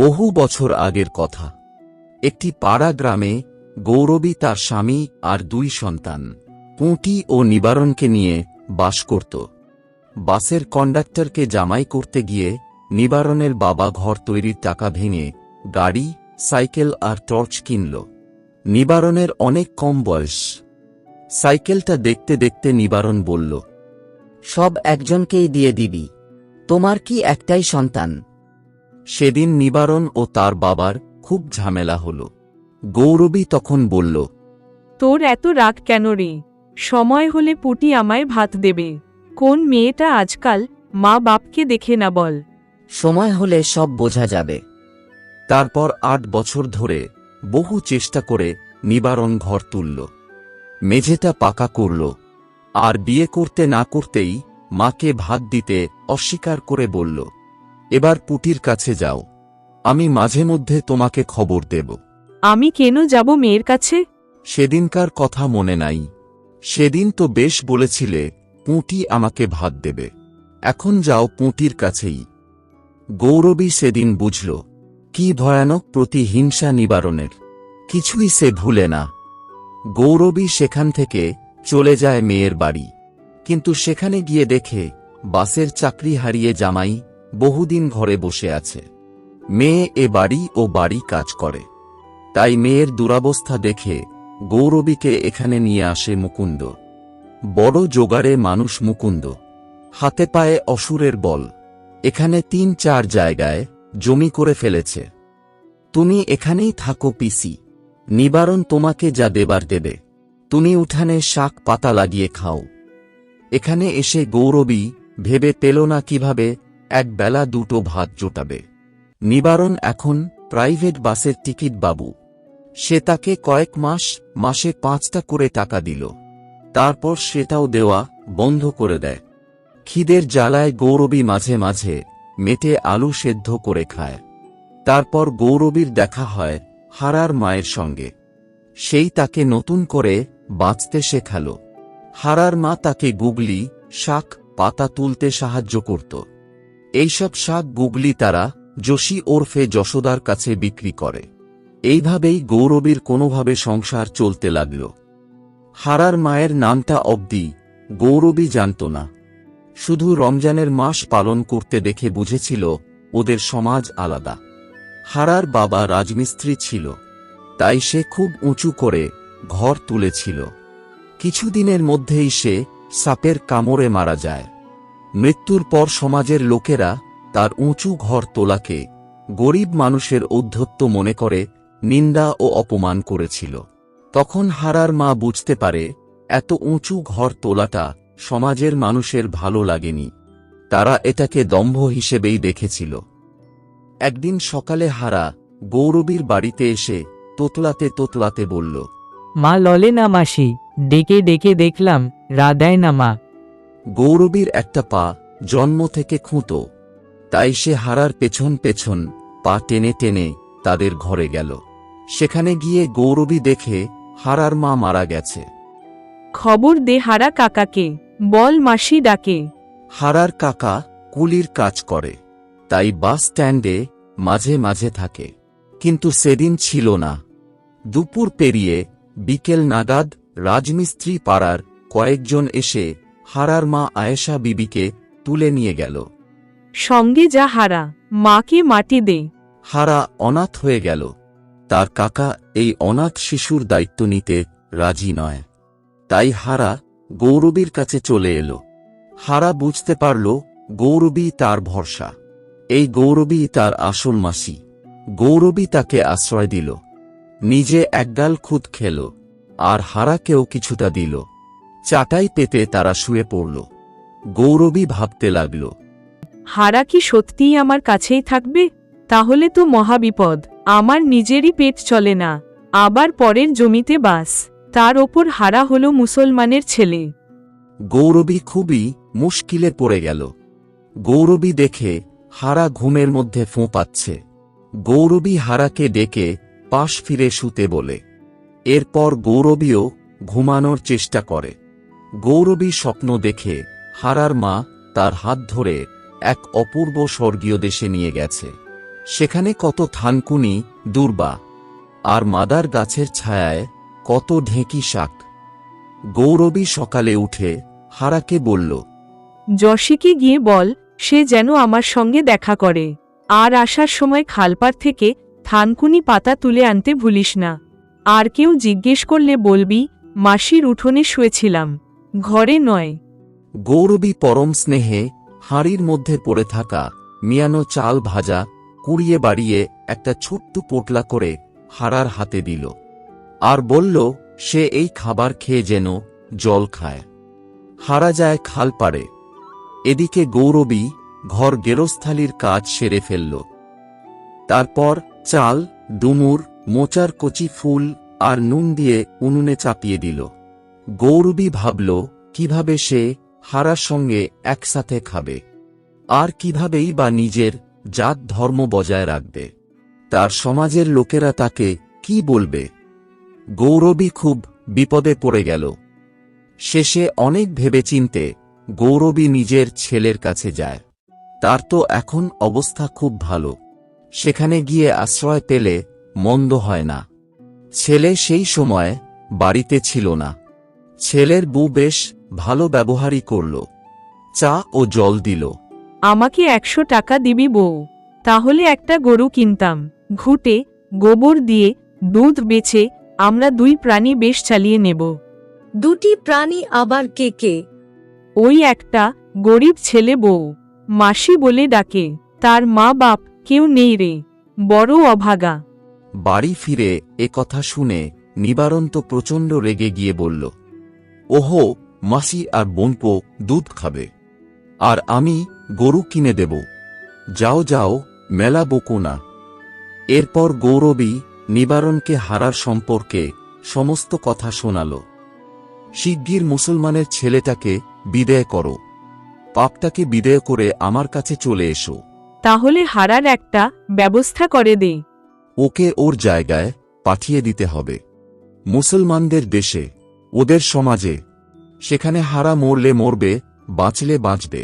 বহু বছর আগের কথা। একটি পাড়া গ্রামে গৌরবী তার স্বামী আর দুই সন্তান পুঁটি ও নিবারণকে নিয়ে বাস করত। বাসের কন্ডাক্টরকে জামাই করতে গিয়ে নিবারণের বাবা ঘর তৈরির টাকা ভেঙে গাড়ি, সাইকেল আর টর্চ কিনল। নিবারণের অনেক কম বয়স। সাইকেলটা দেখতে দেখতে নিবারণ বলল, সব একজনকেই দিয়ে দিবি, তোমার কি একটাই সন্তান? সেদিন নিবারণ ও তার বাবার খুব ঝামেলা হল। গৌরবী তখন বলল, তোর এত রাগ কেন রে? সময় হলে পুটি আমায় ভাত দেবে। কোন মেয়েটা আজকাল মা বাপকে দেখে না বল? সময় হলে সব বোঝা যাবে। তারপর 8 বছর ধরে বহু চেষ্টা করে নিবারণ ঘর তুলল, মেঝেটা পাকা করল, আর বিয়ে করতে না করতেই মাকে ভাত দিতে অস্বীকার করে বলল, এবার পুটির কাছে যাও, আমি মাঝে মধ্যে তোমাকে খবর দেব। আমি কেন যাব মেয়ের কাছে? সেদিনকার কথা মনে নাই? সেদিন তো বেশ বলেছিলে পুঁটি আমাকে ভাত দেবে, এখন যাও পুঁটির কাছেই। গৌরবী সেদিন বুঝল কি ভয়ানক প্রতিহিংসা নিবারণের। কিছুই সে ভুলে না। গৌরবী সেখান থেকে চলে যায় মেয়ের বাড়ি, কিন্তু সেখানে গিয়ে দেখে বাসের চাকরি হারিয়ে জামাই বহুদিন ঘরে বসে আছে। মেয়ে এ বাড়ি ও বাড়ি কাজ করে, তাই মেয়ের দুরবস্থা দেখে গৌরবীকে এখানে নিয়ে আসে মুকুন্দ। বড় জোগাড়ে মানুষ মুকুন্দ, হাতে পায়ে অসুরের বল। এখানে 3-4 জায়গায় জমি করে ফেলেছে। তুমি এখানেই থাকো পিসি, নিবারণ তোমাকে যা দেবার দেবে, তুমি উঠানে শাক পাতা লাগিয়ে খাও। এখানে এসে গৌরবী ভেবে পেল না কিভাবে এক বেলা দুটো ভাত জোটাবে। নিবারণ এখন প্রাইভেট বাসের টিকিট বাবু। সে তাকে কয়েক মাসে 5টা করে টাকা দিল, তারপর সেটাও দেওয়া বন্ধ করে দেয়। খিদের জ্বালায় গৌরবী মাঝে মাঝে মেটে আলু সেদ্ধ করে খায়। তারপর গৌরবীর দেখা হয় হারার মায়ের সঙ্গে। সেই তাকে নতুন করে বাঁচতে শেখাল। হারার মা তাকে গুগলি, শাক, পাতা তুলতে সাহায্য করত। এইসব শাক গুগলি তারা যোশী ওরফে যশোদার কাছে বিক্রি করে। এইভাবেই গৌরবীর কোনোভাবে সংসার চলতে লাগল। হারার মায়ের নামটা অবধি গৌরবী জানত না। শুধু রমজানের মাস পালন করতে দেখে বুঝেছিল ওদের সমাজ আলাদা। হারার বাবা রাজমিস্ত্রি ছিল, তাই সে খুব উঁচু করে ঘর তুলেছিল। কিছুদিনের মধ্যেই সে সাপের কামড়ে মারা যায়। মৃত্যুর পর সমাজের লোকেরা তার উঁচু ঘর তোলাকে গরিব মানুষের ঔদ্ধত্য মনে করে নিন্দা ও অপমান করেছিল। তখন হারার মা বুঝতে পারে এত উঁচু ঘর তোলাটা সমাজের মানুষের ভালো লাগেনি। তারা এটাকে দম্ভ হিসেবেই দেখেছিল। একদিন সকালে হারা গৌরবীর বাড়িতে এসে তোতলাতে তোতলাতে বলল, মা ললে না মাসি, ডেকে ডেকে দেখলাম রাধায় না মা। গৌরবীর একটা পা জন্ম থেকে খুঁতো, তাই সে হারার পেছন পেছন পা টেনে টেনে তাদের ঘরে গেল। সেখানে গিয়ে গৌরবী দেখে হারার মা মারা গেছে। খবর দে হারা কাকাকে, বল মাসি ডাকে। হারার কাকা কুলির কাজ করে, তাই বাস স্ট্যান্ডে মাঝে মাঝে থাকে, কিন্তু সেদিন ছিল না। দুপুর পেরিয়ে বিকেল নাগাদ রাজমিস্ত্রি পাড়ার কয়েকজন এসে হারার মা আয়েশা বিবিকে তুলে নিয়ে গেল। সঙ্গে যা হারা, মাকে মাটি দে। হারা অনাথ হয়ে গেল। তার কাকা এই অনাথ শিশুর দায়িত্ব নিতে রাজি নয়, তাই হারা গৌরবীর কাছে চলে এলো। হারা বুঝতে পারল গৌরবী তার ভরসা। এই গৌরবী তার আসল মাসি। গৌরবী তাকে আশ্রয় দিল, নিজে একগাল খুদ খেল, আর হারাকেও কিছুটা দিল। চাটাই পেতে তারা শুয়ে পড়ল। গৌরবী ভাবতে লাগল, হারা কি সত্যিই আমার কাছেই থাকবে? তাহলে তো মহাবিপদ। আমার নিজেরই পেট চলে না, আবার পরের জমিতে বাস, তার ওপর হারা হলো মুসলমানের ছেলে। গৌরবী খুবই মুশকিলে পড়ে গেল। গৌরবী দেখে হারা ঘুমের মধ্যে ফোঁ পাচ্ছে। গৌরবী হারাকে ডেকে পাশ ফিরে শুতে বলে। এরপর গৌরবীও ঘুমানোর চেষ্টা করে। গৌরবী স্বপ্ন দেখে হারার মা তার হাত ধরে এক অপূর্ব স্বর্গীয় দেশে নিয়ে গেছে। সেখানে কত থানকুনি, দূর্বা আর মাদার গাছের ছায়ায় কত ঢেঁকি শাক। গৌরবী সকালে উঠে হারাকে বলল, যশীকে গিয়ে বল সে যেন আমার সঙ্গে দেখা করে, আর আসার সময় খালপাড় থেকে থানকুনি পাতা তুলে আনতে ভুলিস না। আর কেউ জিজ্ঞেস করলে বলবি মাসির উঠোনে শুয়েছিলাম, ঘরে নয়। গৌরবী পরম স্নেহে হাঁড়ির মধ্যে পড়ে থাকা মিয়ানো চাল ভাজা কুড়িয়ে বাড়িয়ে একটা ছোট্ট পোটলা করে হারার হাতে দিল, আর বলল সে এই খাবার খেয়ে যেন জল খায়। হারা যায় খাল পাড়ে। এদিকে গৌরবী ঘর গেরস্থালির কাজ সেরে ফেলল। তারপর চাল, ডুমুর, মোচার কচি ফুল আর নুন দিয়ে উনুনে চাপিয়ে দিল। গৌরবী ভাবল কিভাবে সে হারার সঙ্গে একসাথে খাবে, আর কিভাবেই বা নিজের জাত ধর্ম বজায় রাখবে। তার সমাজের লোকেরা তাকে কি বলবে? গৌরবী খুব বিপদে পড়ে গেল। শেষে অনেক ভেবেচিন্তে গৌরবী নিজের ছেলের কাছে যায়। তার তো এখন অবস্থা খুব ভালো, সেখানে গিয়ে আশ্রয় পেলে মন্দ হয় না। ছেলে সেই সময় বাড়িতে ছিল না। ছেলের বউ বেশ ভালো ব্যবহারই করল, চা ও জল দিল। আমাকে 100 টাকা দিবি বউ, তাহলে একটা গরু কিনতাম। ঘুটে গোবর দিয়ে দুধ বেচে আমরা 2 প্রাণী বেশ চালিয়ে নেব। 2টি প্রাণী আবার কে কে? ওই একটা গরিব ছেলে বউ মাসি বলে ডাকে, তার মা বাপ কেউ নেই রে, বড় অভাগা। বাড়ি ফিরে এ কথা শুনে নিবারন্ত প্রচণ্ড রেগে গিয়ে বলল, ওহো, মাসি আর বোনপো দুধ খাবে, আর আমি গরু কিনে দেব। যাও যাও, মেলা বকো না। এরপর গৌরবী নিবারণকে হারার সম্পর্কে সমস্ত কথা শোনাল। শিগগির মুসলমানের ছেলেটাকে বিদেয় করো, পাপটাকে বিদেয় করে আমার কাছে চলে এসো। তাহলে হারার একটা ব্যবস্থা করে দে। ওকে ওর জায়গায় পাঠিয়ে দিতে হবে, মুসলমানদের দেশে, ওদের সমাজে। সেখানে হারা মরলে মরবে, বাঁচলে বাঁচবে।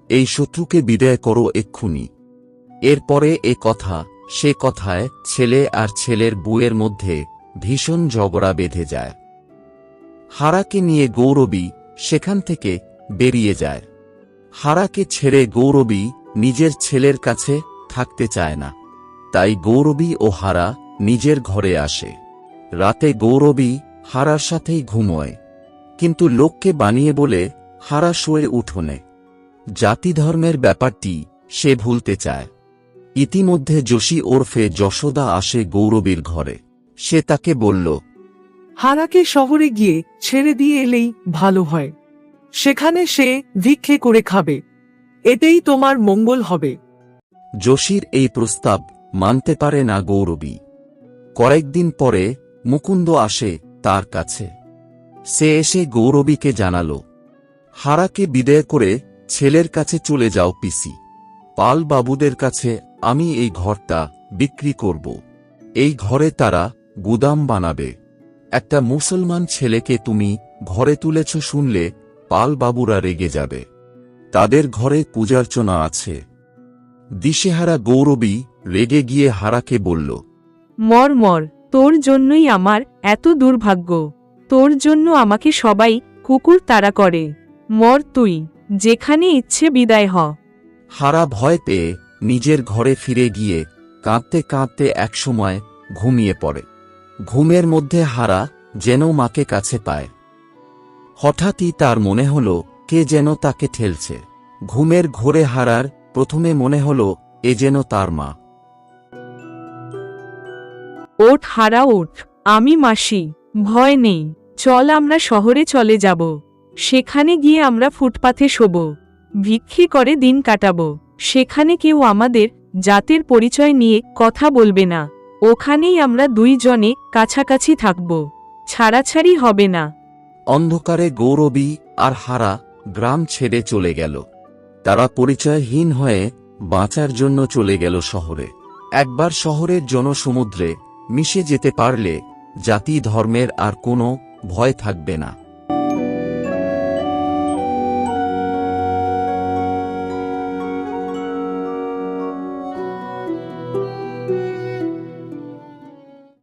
এই শত্রুকে বিদায় করো এক্ষুনি। এরপরে এ কথা সে কথায় ছেলে আর ছেলের বউয়ের মধ্যে ভীষণ ঝগড়া বেঁধে যায়। হারাকে নিয়ে গৌরবী সেখান থেকে বেরিয়ে যায়। হারাকে ছেড়ে গৌরবী নিজের ছেলের কাছে থাকতে চায় না, তাই গৌরবী ও হারা নিজের ঘরে আসে। রাতে গৌরবী হারার সাথেই ঘুমোয়, কিন্তু লোককে বানিয়ে বলে হারা শোয়ে উঠোনে। জাতিধর্মের ব্যাপারটি সে ভুলতে চায়। ইতিমধ্যে যোশী ওরফে যশোদা আসে গৌরবীর ঘরে। সে তাকে বলল, হারাকে শহরে গিয়ে ছেড়ে দিয়ে এলেই ভালো হয়। সেখানে সে ভিক্ষে করে খাবে, এতেই তোমার মঙ্গল হবে। যোশীর এই প্রস্তাব মানতে পারে না গৌরবী। কয়েকদিন পরে মুকুন্দ আসে তার কাছে। সে এসে গৌরবীকে জানাল, হারাকে বিদায় করে ছেলের কাছে চলে যাও পিসি। পাল বাবুদের কাছে আমি এই ঘরটা বিক্রি করব। এই ঘরে তারা গুদাম বানাবে। একটা মুসলমান ছেলেকে তুমি ঘরে তুলেছ শুনলে পাল বাবুরা রেগে যাবে। তাদের ঘরে পূজার্চনা আছে। দিশেহারা গৌরবী রেগে গিয়ে হারাকে বলল, মর মর, তোর জন্যই আমার এত দুর্ভাগ্য। তোর জন্য আমাকে সবাই কুকুর তাড়া করে। মর তুই, যেখানে ইচ্ছে বিদায় হ। হারা ভয় পেয়ে নিজের ঘরে ফিরে গিয়ে কাঁদতে কাঁদতে একসময় ঘুমিয়ে পড়ে। ঘুমের মধ্যে হারা যেন মাকে কাছে পায়। হঠাৎই তার মনে হল কে যেন তাকে ঠেলছে। ঘুমের ঘোরে হারার প্রথমে মনে হল এ যেন তার মা। ওঠ হারা ওঠ, আমি মাসি, ভয় নেই। চল আমরা শহরে চলে যাব। সেখানে গিয়ে আমরা ফুটপাথে শোব, ভিক্ষে করে দিন কাটাব। সেখানে কেউ আমাদের জাতের পরিচয় নিয়ে কথা বলবে না। ওখানেই আমরা 2 জনে কাছাকাছি থাকব, ছাড়াছাড়ি হবে না। অন্ধকারে গৌরবী আর হারা গ্রাম ছেড়ে চলে গেল। তারা পরিচয়হীন হয়ে বাঁচার জন্য চলে গেল শহরে। একবার শহরের জনসমুদ্রে মিশে যেতে পারলে জাতি ধর্মের আর কোনো ভয় থাকবে না।